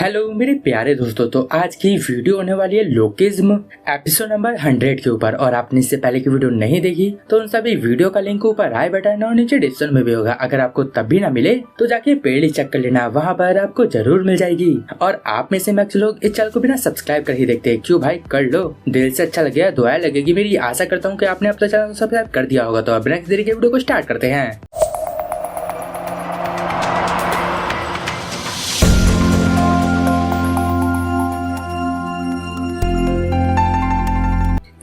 Hello मेरे प्यारे दोस्तों, तो आज की वीडियो होने वाली है लोकिज्म एपिसोड नंबर 100 के ऊपर। और आपने इससे पहले की वीडियो नहीं देखी तो उन सभी वीडियो का लिंक ऊपर आई बटन और नीचे डिस्क्रिप्शन में भी होगा। अगर आपको तब भी ना मिले तो जाके पेड़ चेक कर लेना, वहाँ पर आपको जरूर मिल जाएगी। और आप में से मैक्स लोग इस चैनल को बिना सब्सक्राइब कर ही देखते हैं, क्यों भाई कर लो, दिल से अच्छा लगे, दुआ लगेगी मेरी। आशा करता हूँ कि आपने अपना चैनल को सब्सक्राइब कर दिया होगा। तो अब बिना किसी देरी के वीडियो को स्टार्ट करते हैं।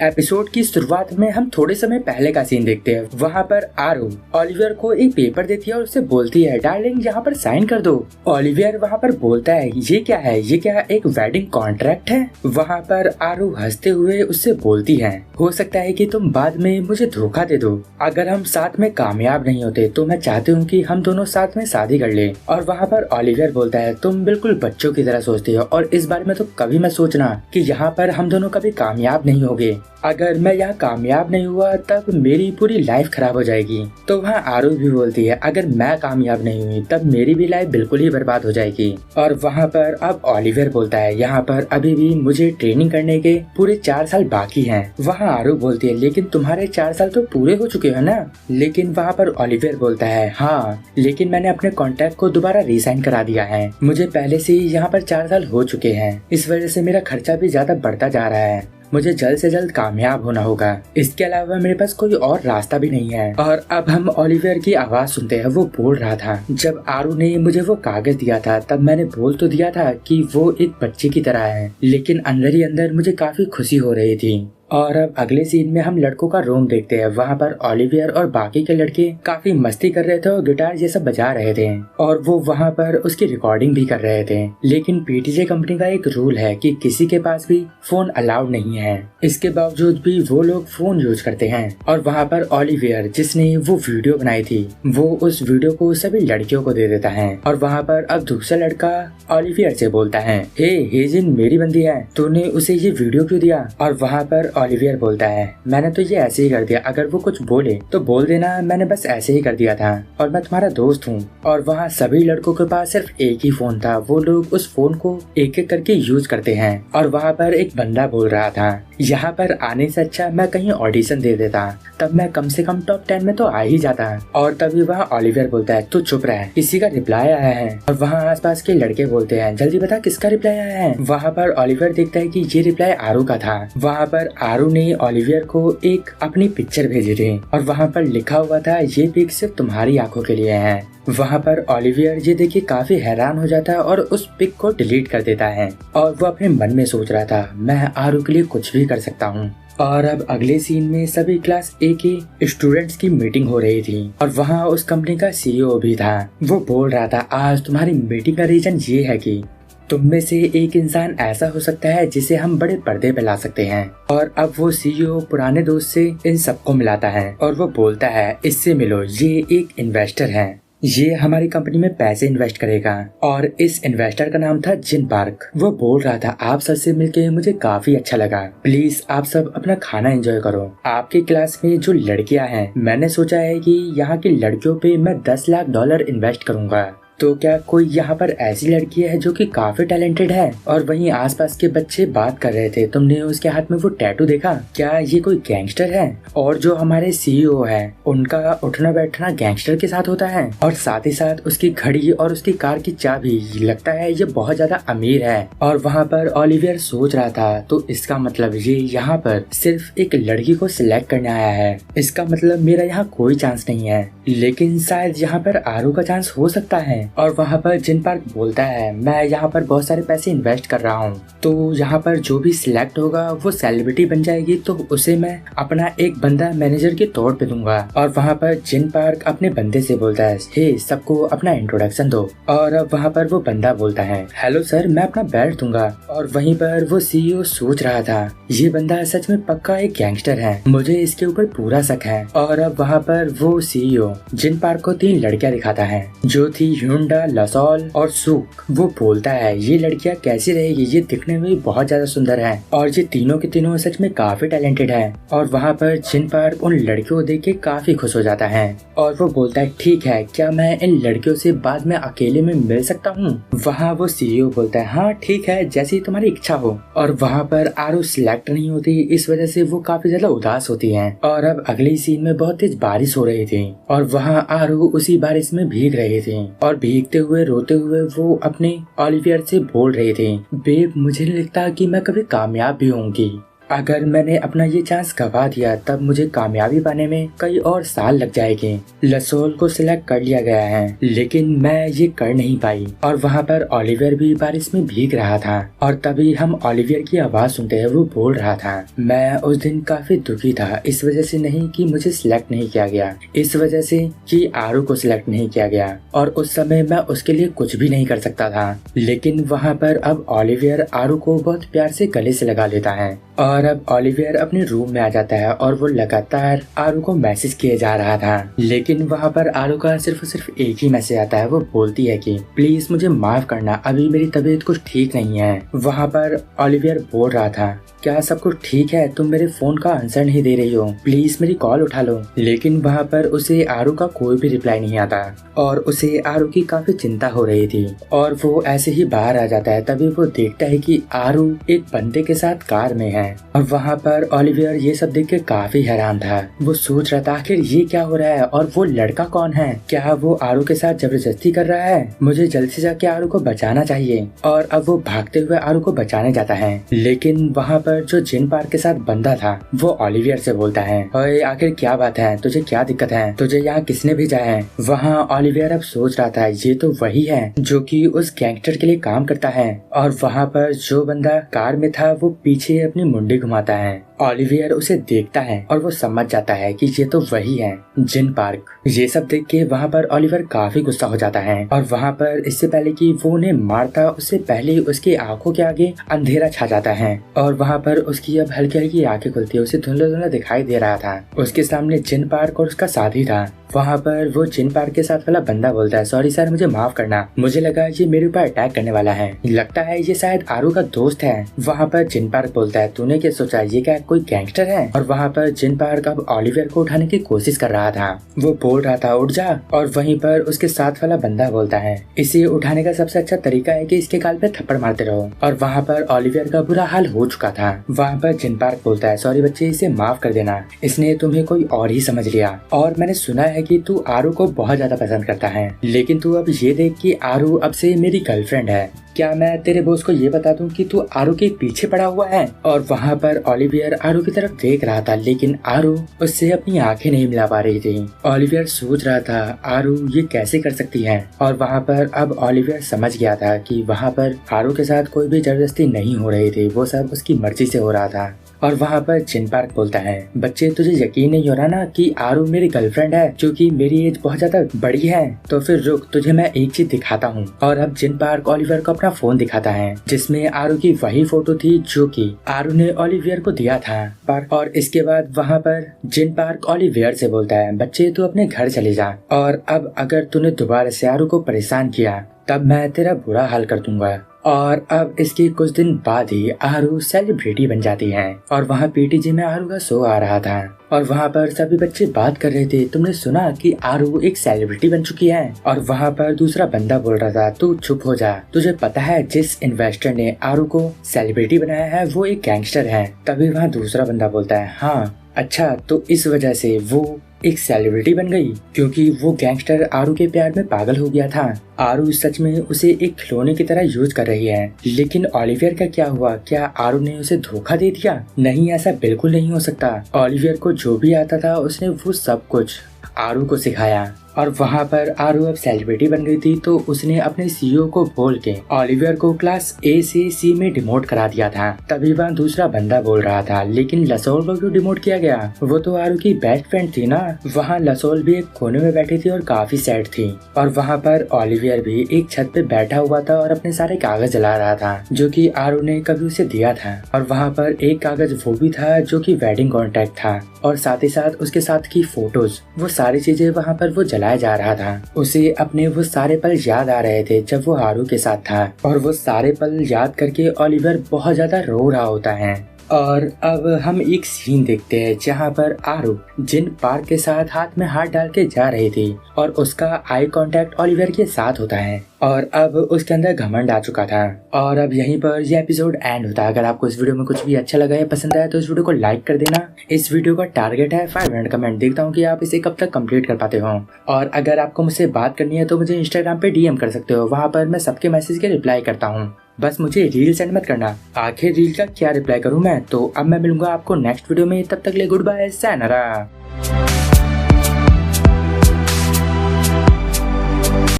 एपिसोड की शुरुआत में हम थोड़े समय पहले का सीन देखते हैं। वहाँ पर आरू ओलिवियर को एक पेपर देती है और उससे बोलती है, डार्लिंग यहाँ पर साइन कर दो। ओलिवियर वहाँ पर बोलता है, ये क्या है, ये क्या एक वेडिंग कॉन्ट्रैक्ट है। वहाँ पर आरू हंसते हुए उससे बोलती है, हो सकता है कि तुम बाद में मुझे धोखा दे दो। अगर हम साथ में कामयाब नहीं होते तो मैं चाहती हूँ कि हम दोनों साथ में शादी कर ले। और वहाँ पर ओलिवियर बोलता है, तुम बिल्कुल बच्चों की तरह सोचती हो और इस बारे में तो कभी मत सोचना कि यहाँ पर हम दोनों कभी कामयाब नहीं होंगे। अगर मैं यहाँ कामयाब नहीं हुआ तब मेरी पूरी लाइफ खराब हो जाएगी। तो वहाँ आरू भी बोलती है, अगर मैं कामयाब नहीं हुई तब मेरी भी लाइफ बिल्कुल ही बर्बाद हो जाएगी। और वहाँ पर अब ओलिवियर बोलता है, यहाँ पर अभी भी मुझे ट्रेनिंग करने के पूरे 4 साल बाकी हैं। वहाँ आरू बोलती है, लेकिन तुम्हारे 4 साल तो पूरे हो चुके हैं ना। लेकिन वहाँ पर ओलिवियर बोलता है, हाँ लेकिन मैंने अपने कॉन्ट्रैक्ट को दोबारा रिसाइन करा दिया है। मुझे पहले से ही यहाँ पर 4 साल हो चुके हैं, इस वजह से मेरा खर्चा भी ज्यादा बढ़ता जा रहा है। मुझे जल्द से जल्द कामयाब होना होगा, इसके अलावा मेरे पास कोई और रास्ता भी नहीं है। और अब हम ओलिवियर की आवाज सुनते हैं। वो बोल रहा था, जब आरू ने मुझे वो कागज दिया था तब मैंने बोल तो दिया था कि वो एक बच्चे की तरह है, लेकिन अंदर ही अंदर मुझे काफी खुशी हो रही थी। और अब अगले सीन में हम लड़कों का रूम देखते हैं। वहाँ पर ओलिवियर और बाकी के लड़के काफी मस्ती कर रहे थे और गिटार जैसा बजा रहे थे और वो वहाँ पर उसकी रिकॉर्डिंग भी कर रहे थे। लेकिन पीटीजे कंपनी का एक रूल है कि किसी के पास भी फोन अलाउड नहीं है। इसके बावजूद भी वो लोग फोन यूज करते हैं। और वहाँ पर ओलिवियर, जिसने वो वीडियो बनाई थी, वो उस वीडियो को सभी लड़कियों को दे देता है। और वहाँ पर अब दूसरा लड़का ओलिवियर से बोलता है, हे हेजिन मेरी बंदी है, तूने उसे ये वीडियो क्यों दिया। और वहाँ पर ओलिवियर बोलता है, मैंने तो ये ऐसे ही कर दिया, अगर वो कुछ बोले तो बोल देना, मैंने बस ऐसे ही कर दिया था और मैं तुम्हारा दोस्त हूँ। और वहाँ सभी लड़कों के पास सिर्फ एक ही फोन था, वो लोग उस फोन को एक एक करके यूज करते हैं। और वहाँ पर एक बंदा बोल रहा था, यहाँ पर आने से अच्छा मैं कहीं ऑडिशन दे देता, तब मैं कम से कम टॉप 10 में तो आ ही जाता। और तभी वहाँ ओलिवियर बोलता है, तू चुप रह, किसी का रिप्लाई आया है। और वहाँ आसपास के लड़के बोलते हैं, जल्दी बता किसका रिप्लाई आया है। वहाँ पर ओलिवियर देखता है कि ये रिप्लाई आरू का था। वहाँ पर आरू ने ओलिवियर को एक अपनी पिक्चर भेजी थी और वहाँ पर लिखा हुआ था, ये पिक सिर्फ तुम्हारी आंखों के लिए है। वहाँ पर ओलिवियर ये देखिए काफी हैरान हो जाता है और उस पिक को डिलीट कर देता है। और वो अपने मन में सोच रहा था, मैं आरू के लिए कुछ भी कर सकता हूँ। और अब अगले सीन में सभी क्लास ए के स्टूडेंट्स की मीटिंग हो रही थी और वहाँ उस कंपनी का सीईओ भी था। वो बोल रहा था, आज तुम्हारी मीटिंग का रीजन ये है कि तुम में से एक इंसान ऐसा हो सकता है जिसे हम बड़े पर्दे पे ला सकते हैं। और अब वो सीईओ पुराने दोस्त से इन सबको मिलाता है और वो बोलता है, इससे मिलो, ये एक इन्वेस्टर है, ये हमारी कंपनी में पैसे इन्वेस्ट करेगा। और इस इन्वेस्टर का नाम था जिन पार्क। वो बोल रहा था, आप सबसे मिलके मुझे काफी अच्छा लगा, प्लीज आप सब अपना खाना एंजॉय करो। आपकी क्लास में जो लड़कियां हैं, मैंने सोचा है कि यहाँ की लड़कियों पे मैं $10 लाख इन्वेस्ट करूंगा। तो क्या कोई यहाँ पर ऐसी लड़की है जो कि काफी टैलेंटेड है। और वहीं आसपास के बच्चे बात कर रहे थे, तुमने उसके हाथ में वो टैटू देखा, क्या ये कोई गैंगस्टर है। और जो हमारे सीईओ है, उनका उठना बैठना गैंगस्टर के साथ होता है। और साथ ही साथ उसकी घड़ी और उसकी कार की चाबी, लगता है ये बहुत ज्यादा अमीर है। और वहाँ पर ओलिवियर सोच रहा था, तो इसका मतलब ये यहाँ पर सिर्फ एक लड़की को सिलेक्ट करने आया है, इसका मतलब मेरा यहाँ कोई चांस नहीं है। लेकिन शायद यहाँ पर आरू का चांस हो सकता है। और वहाँ पर जिन पार्क बोलता है, मैं यहाँ पर बहुत सारे पैसे इन्वेस्ट कर रहा हूँ, तो यहाँ पर जो भी सिलेक्ट होगा वो सेलिब्रिटी बन जाएगी, तो उसे मैं अपना एक बंदा मैनेजर के तौर पे दूंगा। और वहाँ पर जिन पार्क अपने बंदे से बोलता है, हे सबको अपना इंट्रोडक्शन दो। और अब वहाँ पर वो बंदा बोलता है, हेलो सर, मैं अपना बैठ दूंगा। और वहीं पर वो सीईओ सोच रहा था, ये बंदा सच में पक्का एक गैंगस्टर है, मुझे इसके ऊपर पूरा शक है। और अब वहाँ पर वो सीईओ जिन पार्क को 3 लड़कियां दिखाता है, जो थी ह्यून जुंडा, लसोल और सूक। वो बोलता है ये लड़कियां कैसी रहेगी, ये दिखने में बहुत ज्यादा सुंदर है और ये तीनों के तीनों सच में काफी टैलेंटेड है। और वहाँ पर जिन पार्क उन लड़कियों को देख के काफी खुश हो जाता है और वो बोलता है ठीक है, क्या मैं इन लड़कियों से बाद में अकेले में मिल सकता हूँ। वहाँ वो सीईओ बोलता है हाँ ठीक है, जैसी तुम्हारी इच्छा हो। और वहाँ पर आरू सिलेक्ट नहीं होती, इस वजह से वो काफी ज्यादा उदास होती है। और अब अगले सीन में बहुत तेज बारिश हो रही थी और वहाँ आरू उसी बारिश में भीग रही थी और भीगते हुए रोते हुए वो अपने ओलिवियर से बोल रही थी, बेब मुझे नहीं लगता कि मैं कभी कामयाब भी होंगी। अगर मैंने अपना ये चांस गवा दिया तब मुझे कामयाबी पाने में कई और साल लग जाएंगे। लसोल को सिलेक्ट कर लिया गया है लेकिन मैं ये कर नहीं पाई। और वहाँ पर ओलिवियर भी बारिश में भीग रहा था और तभी हम ओलिवियर की आवाज सुनते हैं। वो बोल रहा था मैं उस दिन काफी दुखी था, इस वजह से नहीं कि मुझे सिलेक्ट नहीं किया गया, इस वजह से कि आरू को सिलेक्ट नहीं किया गया और उस समय मैं उसके लिए कुछ भी नहीं कर सकता था। लेकिन वहाँ पर अब ओलिवियर आरू को बहुत प्यार से गले से लगा लेता है और अब ओलिवियर अपने रूम में आ जाता है और वो लगातार आरू को मैसेज किए जा रहा था। लेकिन वहाँ पर आरू का सिर्फ एक ही मैसेज आता है। वो बोलती है कि प्लीज मुझे माफ करना, अभी मेरी तबीयत कुछ ठीक नहीं है। वहाँ पर ओलिवियर बोल रहा था क्या सब कुछ ठीक है, तुम मेरे फोन का आंसर नहीं दे रही हो, प्लीज मेरी कॉल उठा लो। लेकिन वहाँ पर उसे आरू का कोई भी रिप्लाई नहीं आता और उसे आरू की काफी चिंता हो रही थी और वो ऐसे ही बाहर आ जाता है। तभी वो देखता है कि आरू एक बंदे के साथ कार में है और वहाँ पर ओलिवियर ये सब देख के काफी हैरान था। वो सोच रहा था आखिर ये क्या हो रहा है और वो लड़का कौन है, क्या वो आरू के साथ जबरदस्ती कर रहा है, मुझे जल्द से जाके आरू को बचाना चाहिए। और अब वो भागते हुए आरू को बचाने जाता है। लेकिन वहाँ पर जो जिन पार्क के साथ बंदा था वो ओलिवियर से बोलता है ओए आखिर क्या बात है, तुझे क्या दिक्कत है, तुझे यहाँ किसने भेजा है। वहाँ ओलिवियर अब सोच रहा था ये तो वही है जो कि उस गैंगस्टर के लिए काम करता है। और वहाँ पर जो बंदा कार में था वो पीछे अपनी मुंडी घुमाता है। ओलिवियर उसे देखता है और वो समझ जाता है कि ये तो वही है जिन पार्क। ये सब देख के वहाँ पर ओलिवियर काफी गुस्सा हो जाता है और वहाँ पर इससे पहले कि वो उन्हें मारता उससे पहले उसकी आंखों के आगे अंधेरा छा जाता है और वहाँ पर उसकी अब हल्की हल्की आंखें खुलती है। उसे धुंधला धुंधला दिखाई दे रहा था। उसके सामने जिन पार्क और उसका साथी था। वहाँ पर वो जिन पार्क के साथ वाला बंदा बोलता है सॉरी सर, मुझे माफ करना, मुझे लगा ये मेरे ऊपर अटैक करने वाला है, लगता है ये शायद आरू का दोस्त है। वहाँ पर जिन पार्क बोलता है तूने क्या सोचा ये क्या कोई गैंगस्टर है। और वहाँ पर जिन पार्क अब ओलिवियर को उठाने की कोशिश कर रहा था। वो बोल रहा था उठ जा और वहीं पर उसके साथ वाला बंदा बोलता है इसे उठाने का सबसे अच्छा तरीका है कि इसके गाल पे थप्पड़ मारते रहो। और वहाँ पर ओलिवियर का बुरा हाल हो चुका था। वहाँ पर जिन पार्क बोलता है सॉरी बच्चे, इसे माफ कर देना, इसने तुम्हें कोई और ही समझ लिया और मैंने सुना है कि तू आरू को बहुत ज्यादा पसंद करता है, लेकिन तू अब ये देख कि आरू अब से मेरी गर्लफ्रेंड है। क्या मैं तेरे बॉस को ये बता दूं कि तू आरू के पीछे पड़ा हुआ है। और वहाँ पर ओलिवियर आरू की तरफ देख रहा था लेकिन आरू उससे अपनी आंखें नहीं मिला पा रही थी। ओलिवियर सोच रहा था आरू ये कैसे कर सकती है। और वहाँ पर अब ओलिवियर समझ गया था कि वहाँ पर आरू के साथ कोई भी जबरदस्ती नहीं हो रही थी, वो सब उसकी मर्जी से हो रहा था। और वहाँ पर जिन पार्क बोलता है बच्चे तुझे यकीन नहीं हो रहा ना कि आरू मेरी गर्लफ्रेंड है क्योंकि मेरी एज बहुत ज्यादा बड़ी है, तो फिर रुक तुझे मैं एक चीज दिखाता हूँ। और अब जिन पार्क ओलिवियर को अपना फोन दिखाता है जिसमें आरू की वही फोटो थी जो कि आरू ने ओलिवियर को दिया था। और इसके बाद वहाँ पर जिन पार्क ओलिवियर से बोलता है बच्चे तू अपने घर चले जा और अब अगर तूने दोबारा से आरू को परेशान किया तब मैं तेरा बुरा हाल कर दूंगा। और अब इसके कुछ दिन बाद ही आरू सेलिब्रिटी बन जाती है और वहाँ पीटीजी में आरू का शो आ रहा था और वहाँ पर सभी बच्चे बात कर रहे थे तुमने सुना कि आरू एक सेलिब्रिटी बन चुकी है। और वहाँ पर दूसरा बंदा बोल रहा था तू चुप हो जा, तुझे पता है जिस इन्वेस्टर ने आरू को सेलिब्रिटी बनाया है वो एक गैंगस्टर है। तभी वहाँ दूसरा बंदा बोलता है हाँ अच्छा, तो इस वजह से वो एक सेलिब्रिटी बन गई क्योंकि वो गैंगस्टर आरू के प्यार में पागल हो गया था। आरू सच में उसे एक खिलौने की तरह यूज कर रही है। लेकिन ओलिवियर का क्या हुआ, क्या आरू ने उसे धोखा दे दिया? नहीं, ऐसा बिल्कुल नहीं हो सकता। ओलिवियर को जो भी आता था उसने वो सब कुछ आरू को सिखाया। और वहाँ पर आरू अब सेलिब्रिटी बन गई थी तो उसने अपने सीईओ को बोल के ओलिवियर को क्लास ए से सी में डिमोट करा दिया था। तभी वहाँ दूसरा बंदा बोल रहा था लेकिन लसोल को क्यों डिमोट किया गया, वो तो आरू की बेस्ट फ्रेंड थी ना। वहाँ लसोल भी एक कोने में बैठी थी और काफी सैड थी। और वहाँ पर ओलिवियर भी एक छत पे बैठा हुआ था और अपने सारे कागज जला रहा था जो कि आरू ने कभी उसे दिया था। और वहाँ पर एक कागज वो भी था जो कि वेडिंग कॉन्ट्रैक्ट था और साथ ही साथ उसके साथ की फोटोज, वो सारी चीजें वहाँ पर वो जलाया जा रहा था। उसे अपने वो सारे पल याद आ रहे थे जब वो हारू के साथ था, और वो सारे पल याद करके ओलिवर बहुत ज्यादा रो रहा होता है। और अब हम एक सीन देखते हैं जहाँ पर आरू जिन पार्क के साथ हाथ में हाथ डाल के जा रही थी, और उसका आई कांटेक्ट ओलिवर के साथ होता है, और अब उसके अंदर घमंड आ चुका था। और अब यहीं पर ये एपिसोड एंड होता है। अगर आपको इस वीडियो में कुछ भी अच्छा लगा या पसंद आया तो इस वीडियो को लाइक कर देना। इस वीडियो का टारगेट है 500 कमेंट। देखता हूँ कि आप इसे कब तक कंप्लीट कर पाते हो। और अगर आपको मुझसे बात करनी है तो मुझे इंस्टाग्राम पे DM कर सकते हो, वहाँ पर मैं सबके मैसेज के रिप्लाई करता हूँ। बस मुझे रील सेंड मत करना। आखिर रील का क्या रिप्लाई करूँ मैं? तो अब मैं मिलूंगा आपको नेक्स्ट वीडियो में। तब तक ले गुड बाय, sayonara।